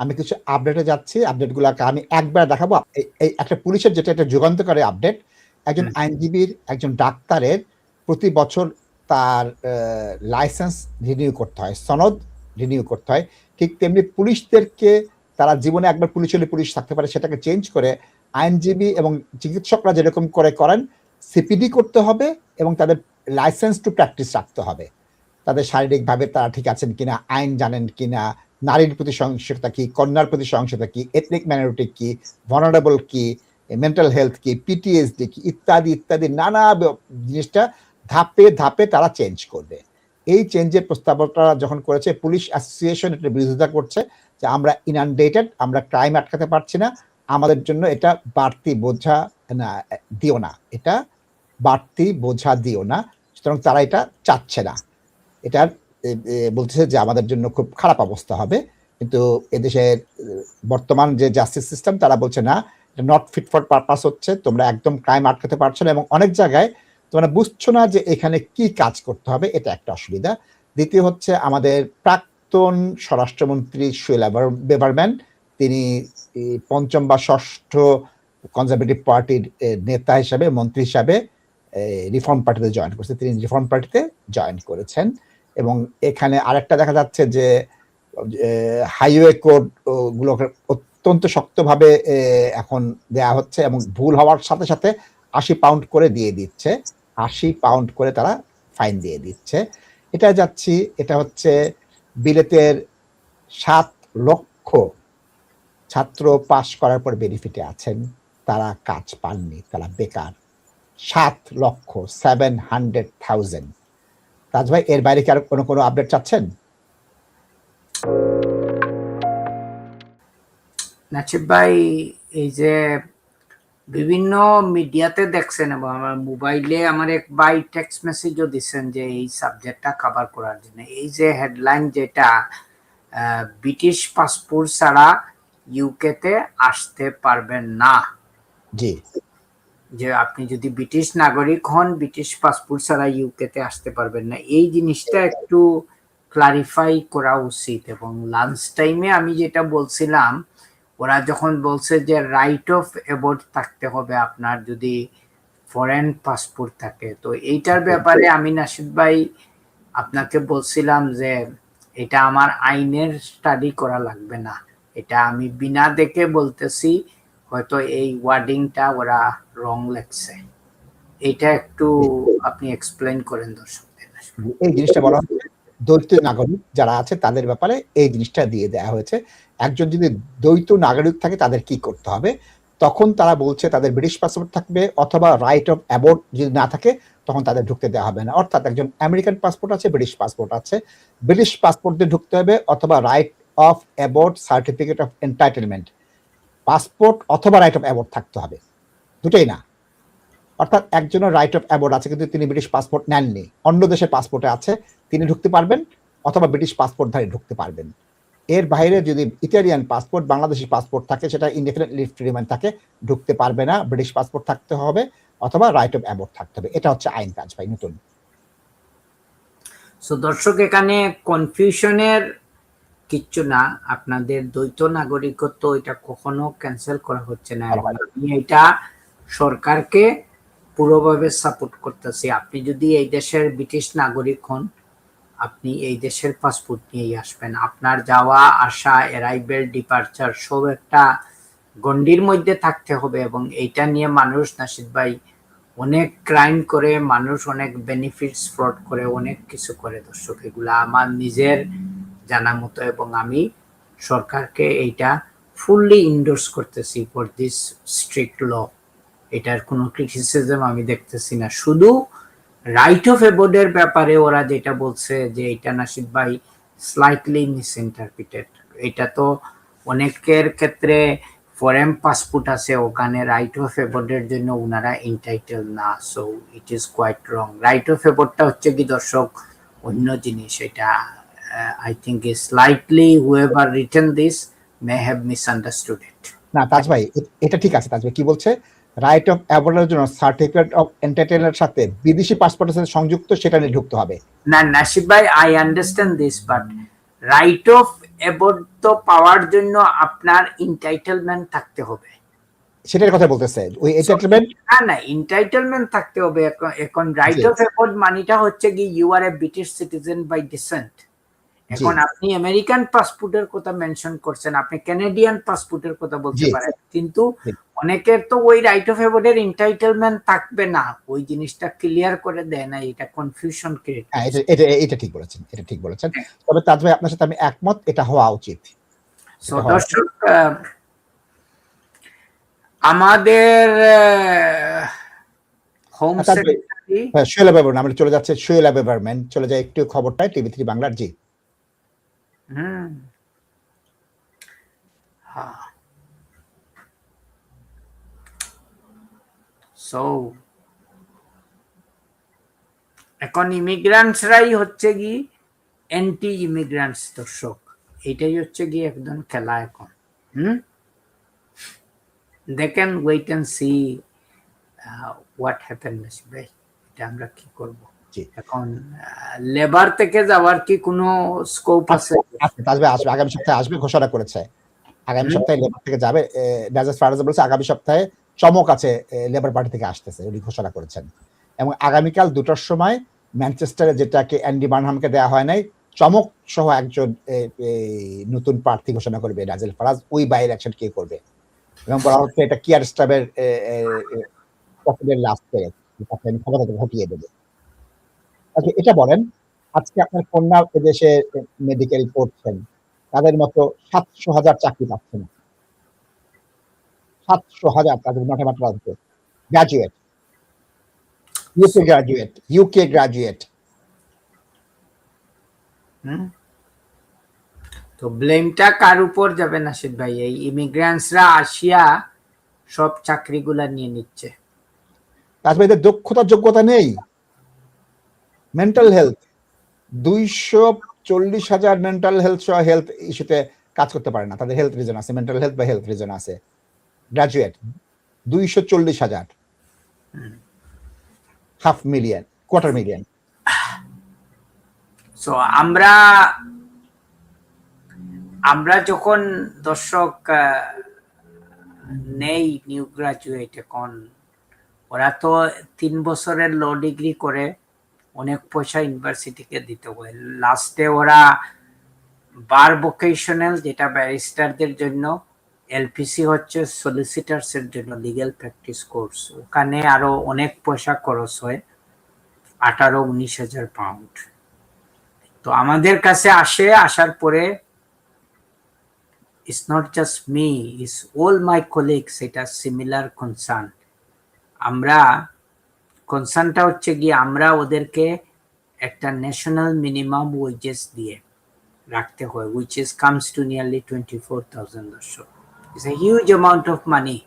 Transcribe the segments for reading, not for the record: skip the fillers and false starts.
আমি কিছু আপডেটে যাচ্ছি। আপডেটগুলাকে আমি একবার দেখাবো। এই একটা পুলিশের যেটা একটা যুগান্তকারী আপডেট। একজন আইনজীবীর, একজন ডাক্তারের প্রতি বছর তার লাইসেন্স রিনিউ করতে হয়। সনদ রিনিউ করতে হয়। ঠিক তেমনি পুলিশদেরকে তারা জীবনে একবার পুলিশ হলে পুলিশ থাকতে পারে, সেটাকে চেঞ্জ করে আইনজীবী এবং চিকিৎসকরা যেরকম করে করেন, সিপিডি করতে হবে এবং তাদের লাইসেন্স টু প্র্যাকটিস রাখতে হবে। তাদের শারীরিকভাবে তারা ঠিক আছেন কিনা, আইন জানেন কিনা, নারীর প্রতি সহিংসতা কি, কন্যার প্রতি সহিংসতা কি, এথনিক মাইনরিটি কি, ভালনারেবল কি, মেন্টাল হেলথ কি, পিটিএসডি কি, ইত্যাদি ইত্যাদি নানা জিনিসটা ধাপে ধাপে তারা চেঞ্জ করবে। এই চেঞ্জের প্রস্তাবটা যখন করেছে, পুলিশ অ্যাসোসিয়েশন এটা বিরোধিতা করছে যে আমরা ইনানডেটেড, আমরা ক্রাইম আটকাতে পারছি না, আমাদের জন্য এটা বাড়তি বোঝা না দিও না, এটা বাড়তি বোঝা দিও না। সুতরাং তারা এটা চাচ্ছে না। এটার বলতেছে যে আমাদের জন্য খুব খারাপ অবস্থা হবে। কিন্তু এদেশের বর্তমান যে জাস্টিস সিস্টেম, তারা বলছে না, এটা নট ফিট ফর পারপাস হচ্ছে, তোমরা একদম ক্রাইম আটকাতে পারছো না এবং অনেক জায়গায় তোমরা বুঝছো না যে এখানে কি কাজ করতে হবে, এটা একটা অসুবিধা। দ্বিতীয় হচ্ছে আমাদের প্রাক্তন স্বরাষ্ট্রমন্ত্রী শৈলা বেবারম্যান, তিনি পঞ্চম বা ষষ্ঠ কনজারভেটিভ পার্টির নেতা হিসাবে, মন্ত্রী হিসাবে রিফর্ম পার্টিতে জয়েন করেছে। তিনি রিফর্ম পার্টিতে জয়েন করেছেন এবং এখানে আরেকটা দেখা যাচ্ছে যে হাইওয়ে কোড গুলোকে অত্যন্ত শক্তভাবে এখন দেয়া হচ্ছে এবং ভুল হওয়ার সাথে সাথে 80 পাউন্ড করে দিয়ে দিচ্ছে, 80 পাউন্ড করে তারা ফাইন দিয়ে দিচ্ছে। এটা যাচ্ছি, এটা হচ্ছে বিলেতের 7 লক্ষ ছাত্র পাশ করার পর বেনিফিটে আছেন, তারা কাজ পাননি, তারা বেকার। 7 লক্ষ, 700,000। তাজ ভাই, এর বাইরে কি আর কোনো আপডেট চাচ্ছেন? নাচিব ভাই, এই যে বিভিন্ন মিডিয়াতে দেখছেন এবং আমার মোবাইলে আমার এক ভাই টেক্সট মেসেজও দিচ্ছেন যে এই সাবজেক্টটা কভার করার জন্য। এই যে হেডলাইন, যেটা ব্রিটিশ পাসপোর্ট ছাড়া ইউকেতে আসতে পারবেন না, জি, যে আপনি যদি ব্রিটিশ নাগরিক হন, ব্রিটিশ পাসপোর্ট ছাড়া ইউকেতে আসতে পারবেন না, এই জিনিসটা একটু ক্লারিফাই করা উচিত। এবং লাঞ্চ টাইমে আমি যেটা বলছিলাম, ওরা যখন বলছে যে রাইট অফ অ্যাবর্ট থাকতে হবে আপনার যদি ফরেন পাসপোর্ট থাকে, তো এইটার ব্যাপারে আমি নাশিদ ভাই আপনাকে বলছিলাম যে এটা আমার আইনের স্টাডি করা লাগবে না, এটা আমি বিনা দেখে বলতেছি, হয়তো এই ওয়ার্ডিংটা ওরা রং লেখছে, এটা একটু আপনি এক্সপ্লেইন করেন দর্শকদের। এই জিনিসটা বলা হচ্ছে দ্বৈত নাগরিক যারা আছে তাদের ব্যাপারে এই জিনিসটা দিয়ে দেওয়া হয়েছে। একজন যদি দ্বৈত নাগরিক থাকে তাদের কি করতে হবে, তখন তারা বলছে তাদের ব্রিটিশ পাসপোর্ট থাকবে অথবা রাইট অফ অ্যাবর্ট যদি না থাকে তখন তাদের ঢুকতে দেওয়া হবে না। অর্থাৎ একজন আমেরিকান পাসপোর্ট আছে, ব্রিটিশ পাসপোর্ট আছে, ব্রিটিশ পাসপোর্ট দিয়ে ঢুকতে হবে অথবা right of abort certificate of entitlement, passport অথবা রাইট অফ অ্যাবর্ট থাকতে হবে, দুটোই না। অর্থাৎ একজনের রাইট অফ অ্যাবর্ট আছে কিন্তু তিনি ব্রিটিশ পাসপোর্ট নেননি, অন্য দেশের পাসপোর্টে আছে, তিনি ঢুকতে পারবেন অথবা ব্রিটিশ পাসপোর্টধারী ঢুকতে পারবেন। এর বাইরে যদি ইটালিয়ান পাসপোর্ট, বাংলাদেশি পাসপোর্ট থাকে, সেটা ইনডেফিনিট লিভ টু রিমেইন থাকে, ঢুকতে পারবে না, ব্রিটিশ পাসপোর্ট থাকতে হবে অথবা রাইট অফ অ্যাবর্ট থাকতে হবে। এটা হচ্ছে আইন কাজ ভাই, নতুন। সো দর্শক, এখানে কনফিউশনের কিচ্ছু না, আপনাদের দ্বৈত নাগরিকত্ব এটা কখনো ক্যান্সেল করা হচ্ছে না, আমি এটা সরকারকে পুরোভাবে সাপোর্ট করতেছি। আপনি যদি এই দেশের ব্রিটিশ নাগরিক হন, আপনি এই দেশের পাসপোর্ট নিয়েই আসবেন, আপনার যাওয়া আসা, অ্যারাইভেল, ডিপার্চার সব একটা গণ্ডির মধ্যে থাকতে হবে। এবং এইটা নিয়ে মানুষ, নাশিদ ভাই, অনেক ক্রাইম করে, মানুষ অনেক বেনিফিটস ফ্রড করে, অনেক কিছু করে দর্শক, এগুলা আমার নিজের জানা মতো, এবং আমি সরকারকে এইটা ফুললি ইন্ডোর্স করতেছি ফর দিস স্ট্রিক্ট ল। এটার কোনো ক্রিটিসিজম আমি দেখতেছি না। শুধু রাইট অফ অ্যাবর্ডের ব্যাপারে ওরা যেটা বলছে যে এটা নাশিদ ভাই স্লাইটলি মিসইন্টারপ্রিটেড। এটা তো অনেকের ক্ষেত্রে ফরেন পাসপোর্ট আছে, ওখানে রাইট অফ অ্যাবর্ডের জন্য ওনারা এন্টাইটেল না, so it is quite wrong. Right of অ্যাবর্ডটা হচ্ছে কি দর্শক অন্য জিনিস, এটা I think is slightly whoever written this may have misunderstood it. না তাজ ভাই, এটা ঠিক আছে। তাজ ভাই কি বলছে, রাইট অফ অ্যাবর্টের জন্য সার্টিফিকেট অফ এন্টারটেইনমেন্টের সাথে বিদেশি পাসপোর্টের সাথে সংযুক্ত, সেটা নিয়ে ঢুকতে হবে না নাশিব ভাই, I understand this, but right of Abbott তো পাওয়ার জন্য আপনার ইনটাইটেলমেন্ট থাকতে হবে। সেটার কথা বলতেছে ওই এন্টারটেনমেন্ট। না ইনটাইটেলমেন্ট থাকতে হবে। এখন রাইট অফ অ্যাবট মানিটা হচ্ছে কি you are a British citizen by descent. এখন আপনি আমেরিকান পাসপোর্টের কথা মেনশন করছেন, আপনি কানাডিয়ান পাসপোর্টের কথা বলতে পারেন, কিন্তু অনেকের তো ওই রাইট অফ অ্যাবটের এন্টাইটেলমেন্ট থাকবে না, ওই জিনিসটা ক্লিয়ার করে দেয় না, এটা কনফিউশন ক্রিয়েট করে। এটা ঠিক বলেছেন, এটা ঠিক বলেছেন। তবে তাজ ভাই আপনার সাথে আমি একমত, এটা হওয়া উচিত। সো দর্শক, আমাদের হোম সেক্রেটারি শৈলা বেবরম্যান, আমরা চলে যাচ্ছে শৈলা বেবরম্যান, চলে যায় একটু খবরটায় টিভি3 বাংলার। জি সো এখন ইমিগ্রান্টসরাই হচ্ছে কি অ্যান্টি ইমিগ্রান্টস। দর্শক, এটাই হচ্ছে কি একদম খেলা এখন। দেখেন, wait and see what happen. ভাই, এটা আমরা কি করব এখন? লেবার থেকে যাওয়ার কি কোনো স্কোপ আছে? তাজ ভাই আসবে, আগামী সপ্তাহে আসবে, ঘোষণা করেছে আগামী সপ্তাহে লেবার থেকে যাবে। নাজাস ফারাজ বলেছে আগামী সপ্তাহে চমক আছে, লেবার পার্টি থেকে আসতেছে, উনি ঘোষণা করেছেন। এবং আগামীকাল 2টার সময় ম্যানচেস্টারে, যেটাকে অ্যান্ডি বার্নহামকে দেওয়া হয় নাই, চমক সহ একজন নতুন প্রার্থী ঘোষণা করবে নাজেল ফারাজ। ওই বাই ইলেকশন কে করবে, এবং বলা হচ্ছে এটা কিয়ার স্টাবের পকেটের লাস্টে ক্ষমতা ঘটিয়ে দেবে। আচ্ছা, এটা বলেন, আজকে আপনার কন্যা এদেশে মেডিকেল পড়ছেন, তাদের মতো 700,000 চাকরি পাচ্ছে না। 700,000 তাদের মাঠে মাঠে আসবে। Graduate, UK graduate. তো ব্লেমটা কার উপর যাবে নাসিদ ভাই? এই ইমিগ্রান্টসরা আসিয়া সব চাকরিগুলা নিয়ে নিচ্ছে। তাছাড়া এদের দক্ষতা যোগ্যতা নেই। মেন্টাল হেলথ 240,000 মেন্টাল হেলথ সহ হেলথ ইস্যুতে কাজ করতে পারে না, তাদের হেলথ রিজন আছে, মেন্টাল হেলথ বা হেলথ রিজন আছে। গ্রাজুয়েট 240,000, 500,000, 250,000। সো আমরা যখন দর্শক নেই নিউ গ্রাজুয়েট, এখন ওরা তো 3 বছরের ল ডিগ্রি করে অনেক পয়সা ইউনিভার্সিটিকে দিতে হয়। লাস্টে ওরা বার ভোকেশনাল, যেটা ব্যারিস্টারদের জন্য, এলপিসি হচ্ছে সলিসিটার্স এর জন্য লিগ্যাল প্র্যাকটিস কোর্স, ওখানে আরো অনেক পয়সা খরচ হয়, 18-19,000 পাউন্ড। তো আমাদের কাছে আসার পরে it's not just me, it's all my colleagues, এটা সিমিলার কনসার্ন। আমরা কনসার্নটা হচ্ছে গিয়ে আমরা ওদেরকে একটা ন্যাশনাল মিনিমাম ওয়েজেস দিয়ে রাখতে হয়, which is comes to nearly 24,000 দর্শক। It's a huge amount of money,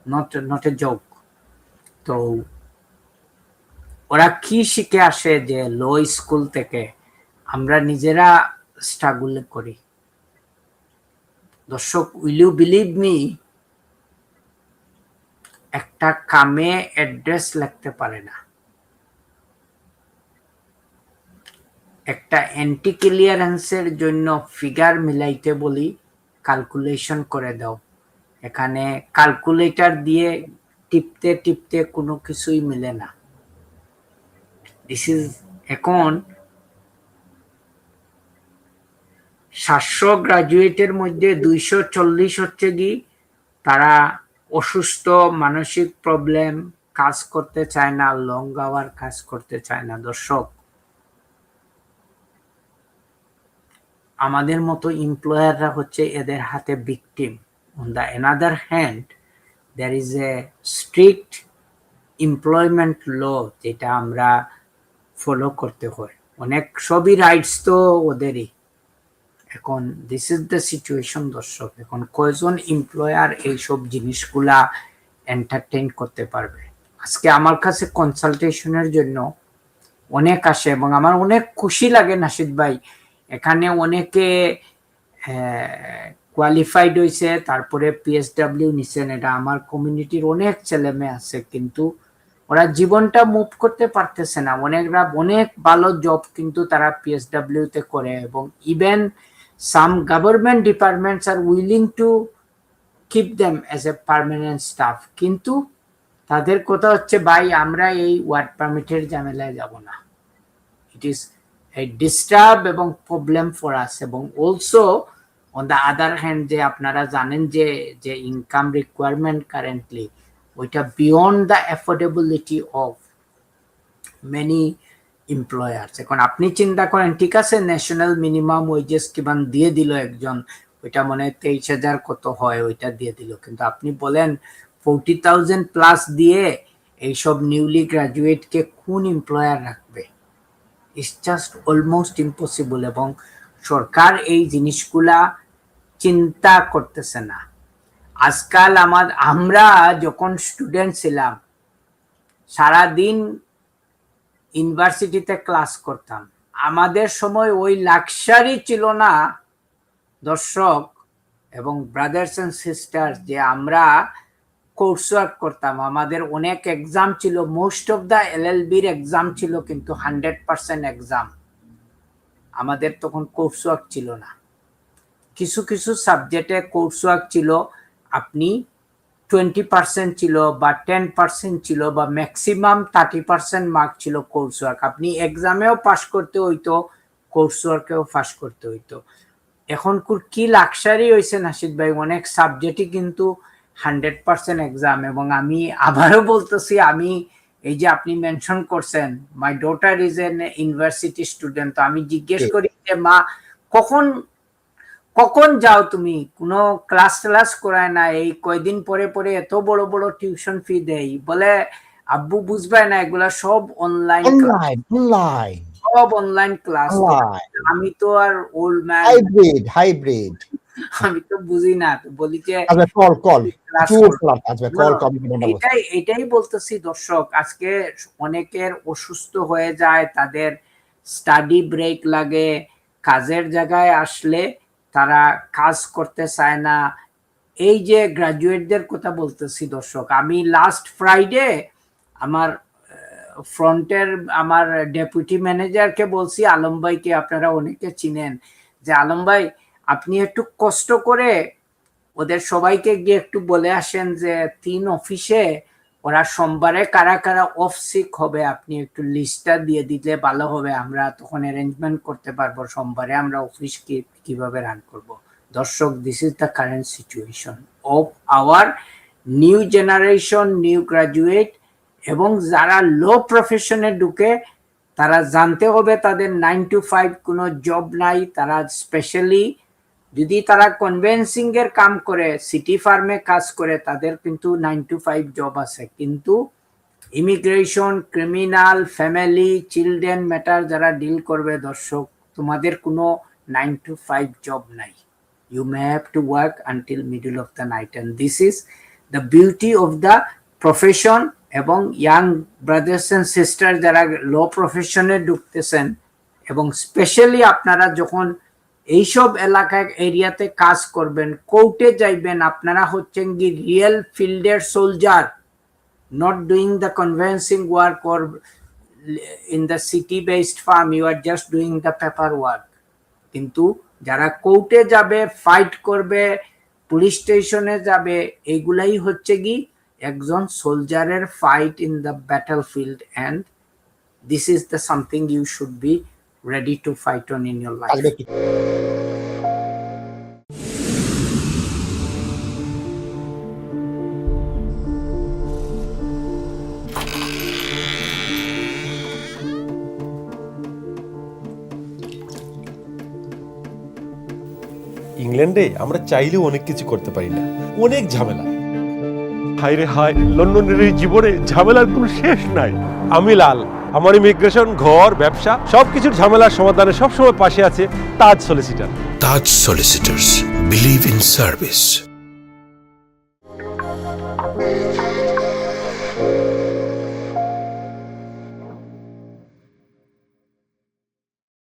not a joke. তো ওরা কি শিখে আসে যে লো স্কুল থেকে? আমরা নিজেরা স্ট্রাগল করি। দর্শক, উইল ইউ বিলিভ মি, একটা কামে অ্যাড্রেস লিখতে পারে না, একটা অ্যান্টি ক্লিয়ারেন্সের জন্য ফিগার মিলাইতে বলি, ক্যালকুলেশন করে দাও, এখানে ক্যালকুলেটর দিয়ে টিপতে টিপতে কোনো কিছুই মিলে না। দিস ইজ এখন 700 গ্রাজুয়েটের মধ্যে 240 হচ্ছে কি তারা অসুস্থ, মানসিক প্রবলেম, কাজ করতে চায় না, লং আওয়ার কাজ করতে চায় না। দর্শক, আমাদের মতো এমপ্লয়াররা হচ্ছে এদের হাতে victim. On the another hand, there is a strict employment law, যেটা আমরা ফলো করতে হয়। অনেক সবই রাইটস তো ওদেরই। এখন দিস ইজ দ্য সিচুয়েশন দর্শক। এখন কয়জন এমপ্লয়ার এইসব জিনিসগুলা এন্টারটেইন করতে পারবে? আজকে আমার কাছে কনসালটেশনের জন্য অনেক আসে, এবং আমার অনেক খুশি লাগে নাসিদ ভাই, এখানে অনেকে কোয়ালিফাইড হয়েছে, তারপরে পিএসডব্লিউ নিছেন, এটা আমার কমিউনিটির অনেক ছেলে মেয়ে আছে, কিন্তু ওরা জীবনটা মুভ করতে পারতেছে না। অনেক ভালো জব কিন্তু তারা PSW তে করে, এবং even some government departments R willing to keep them as a permanent staff, কিন্তু তাদের কথা হচ্ছে ভাই আমরা এই ওয়ার্ক পারমিটের ঝামেলায় যাব না, ইট ইজ এ ডিস্টার্ব এবং প্রবলেম ফর আস। এবং also on the other hand, যে আপনারা জানেন যে ইনকাম রিকোয়ারমেন্ট কারেন্টলি ওইটা beyond the affordability of many employers. এখন আপনি চিন্তা করেন, ঠিক আছে ন্যাশনাল মিনিমাম ওয়েজেস কিমান দিয়ে দিল একজন, ওইটা মনে হয় 23,000 কত হয় ওইটা দিয়ে দিল, কিন্তু আপনি বলেন 40,000 প্লাস দিয়ে এইসব নিউলি গ্রাজুয়েটকে কোন এমপ্লয়ার রাখবে? It's just almost impossible. এবং সরকার এই জিনিসগুলা চিন্তা করতেছে না। আজকাল আমরা যখন স্টুডেন্ট ছিলাম সারাদিন ইউনিভার্সিটিতে ক্লাস করতাম, আমাদের সময় ওই লাক্সারি ছিল না দর্শক এবং ব্রাদার্স এন্ড সিস্টার, যে আমরা কোর্স ওয়ার্ক করতাম। আমাদের অনেক এক্সাম ছিল, মোস্ট অফ দ্য LLBর এক্সাম ছিল কিন্তু 100% এক্সাম। আমাদের তখন কোর্স ওয়ার্ক ছিল না। কিছু কিছু সাবজেক্টে কোর্স ওয়ার্ক ছিল, আপনি 20% ছিল বা 10% ছিল বা ম্যাক্সিমাম 30% মার্ক ছিল কোর্স ওয়ার্ক। আপনি এক্সামেও পাস করতে হইতো, কোর্স ওয়ার্কেও পাস করতে হইতো। এখন কি লাক্সারি হয়েছে নাশিদ ভাই, অনেক সাবজেক্টই কিন্তু 100% এক্সাম। এবং আমি আবারও বলতেছি, আমি এই যে আপনি মেনশন করছেন my daughter is an university student, তো আমি জিজ্ঞেস করি যে মা কখন যাও তুমি, কোনো ক্লাস করায় না, এই কয়দিন পরে পরে এত বড় বড় টিউশন ফি দেয়, বলে আব্বু বুঝবে না এগুলা সব অনলাইন সব অনলাইন ক্লাস। আমি তো আর ওল্ড ম্যান, হাইব্রিড আমি তো বুঝি না, বলি যে এটাই বলতেছি দর্শক। আজকে অনেকের অসুস্থ হয়ে যায়, তাদের স্টাডি ব্রেক লাগে, কাজের জায়গায় আসলে তারা কাজ করতে চায় না। এই যে গ্রাজুয়েটদের কথা বলতেছি দর্শক, আমি লাস্ট ফ্রাইডে আমার ফ্রন্টের আমার ডেপুটি ম্যানেজারকে বলছি, আলম ভাইকে আপনারা অনেকে চিনেন, যে আলম ভাই আপনি একটু কষ্ট করে ওদের সবাইকে গিয়ে একটু বলে আসেন যে 3 অফিসে ওরা সোমবারে কারা কারা অফ সিক হবে, আপনি একটু লিস্টটা দিয়ে দিলে ভালো হবে, আমরা তখন অ্যারেঞ্জমেন্ট করতে পারবো সোমবারে আমরা অফিস কিভাবে রান করব। দর্শক, this is the current situation of our new generation, new graduate. এবং যারা লো প্রফেশনে ঢুকে তারা জানতে হবে তাদের 9 to 5 কোনো জব নাই। তারা স্পেশালি যদি তারা কনভেন্সিং এর কাম করে, সিটি ফার্মে কাজ করে, তাদের কিন্তু 9 to 5 জব আছে। কিন্তু immigration, criminal, family, children matter যারা ডিল করবে দর্শক, তোমাদের কোনো 9 to 5 জব নাই। You may have to work until middle of the night, and this is the beauty of the profession. এবং ইয়াং ব্রাদার্স এন্ড সিস্টার যারা লো প্রফেশনে ঢুকতেছেন, এবং স্পেশালি আপনারা যখন এইসব এলাকায় এরিয়াতে কাজ করবেন, কোর্টে যাইবেন, আপনারা হচ্ছেন কি রিয়েল ফিল্ডের soldier, not doing the conveyancing work or in the city based firm, you are just doing the paper work. কিন্তু যারা কোর্টে যাবে, ফাইট করবে, পুলিশ স্টেশনে যাবে, এইগুলাই হচ্ছে কি একজন সোলজারের fight in the battle field. And this is the something you should be ready to fight on in your life. ইংল্যান্ডে আমরা চাইলেও অনেক কিছু করতে পারি না, অনেক ঝামেলা। হায় রে হায়, লন্ডনের এই জীবনে ঝামেলার কোনো শেষ নাই। আমি লাল, আমার ইমিগ্রেশন, ঘর, ব্যবসা সবকিছুর ঝামেলার সমাধানে সবসময় পাশে আছে Taj solicitor. Taj solicitors, believe in service.